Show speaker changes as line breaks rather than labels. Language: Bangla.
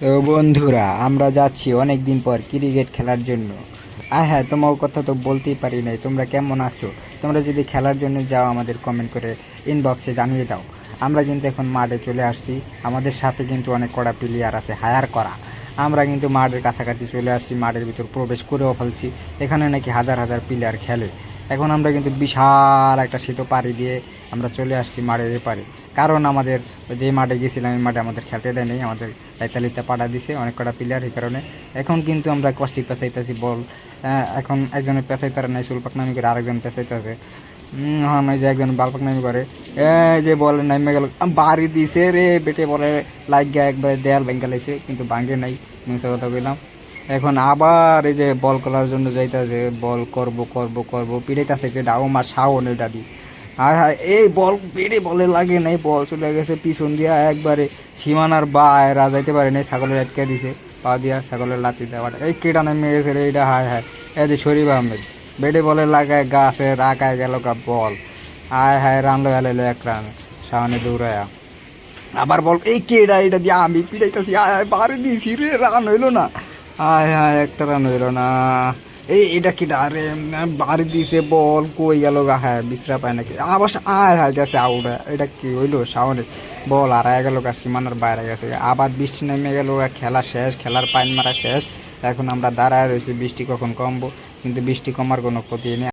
তো বন্ধুরা, আমরা যাচ্ছি অনেক দিন পর ক্রিকেট খেলার জন্য। হ্যাঁ, তোমার কথা তো বলতেই পারি নাই। তোমরা কেমন আছো? তোমরা যদি খেলার জন্য যাও আমাদের কমেন্ট করে ইনবক্সে জানিয়ে দাও। আমরা কিন্তু এখন মাঠে চলে আসছি। আমাদের সাথে কিন্তু অনেক কড়া প্লেয়ার আছে হায়ার করা। আমরা কিন্তু মাঠের কাছাকাছি চলে আসছি, মাঠের ভিতর প্রবেশ করেও ফেলছি। এখানে নাকি হাজার হাজার প্লেয়ার খেলে। এখন আমরা কিন্তু বিশাল একটা সেতু পাড়ি দিয়ে আমরা চলে আসছি মাঠের এপারে। কারণ আমাদের যে মাঠে গেছিলাম এই মাঠে আমাদের খেলতে দেয়নি, আমাদের তাইতালিতে পাড়া দিছে অনেক কটা প্লেয়ার। এই কারণে এখন কিন্তু আমরা কষ্টি পেঁচাইতেছি বল। এখন একজনের পেঁচাইতার নাই, সুলপাক নামি করে আরেকজন পেঁচাইতেছে। হ্যাঁ, এই যে একজন বালপাক নামি করে, এই যে বলে নামে গেল, বাড়ি দিছে রে বেটে, বলে লাগিয়া একবার দেয়াল ভেঙ্গে লাইছে, কিন্তু ভাঙ্গে নাই। মিশা কথা কইলাম। এখন আবার এই যে বল করার জন্য যাইতেছে, বল করব করব করব পিড়াইতেছে কেডা, ও মা শাওন এটা দি। হায় হায়, এই বল বেড়ে বলে লাগে নাই, বল চলে গেছে পিছন দিয়া একবারে সীমানার বাইরে যাইতে পারে নাই, ছাগলের আটকে দিছে পা দিয়া, ছাগলের লাতি দেওয়া। এই কেটা নেমে গেছে রে এটা, হায় হায়। এই যে শরীফ আহমেদ বেড়ে বলে লাগায় গাছে রাখায় গেল গা বল। হায় হায়, রান লয়া লাইলো এক রান সামনে দৌড়ায়া। আবার বল, এই কেডা এটা দিয়ে আমি পিড়াইতেছি, আয় হায় বাড়ি দিয়েছি রে, রান হইলো না। আয় হায়, একটা রান হইলো না। এই এটা কি আরে, বাড়ি দিছে বল কই গেল গা, হ্যাঁ বিশ্রা পায় নাকি আবার আয় হায় গেছে আউট। এটা কি হইলো, সামনে বল হারায় গেল গা, সীমানার বাইরে গেছে। আবার বৃষ্টি নেমে গেল, খেলা শেষ, খেলার পাইন মারা শেষ। এখন আমরা দাঁড়ায় রয়েছি বৃষ্টি কখন কমবো, কিন্তু বৃষ্টি কমার কোনো ক্ষতি নেই।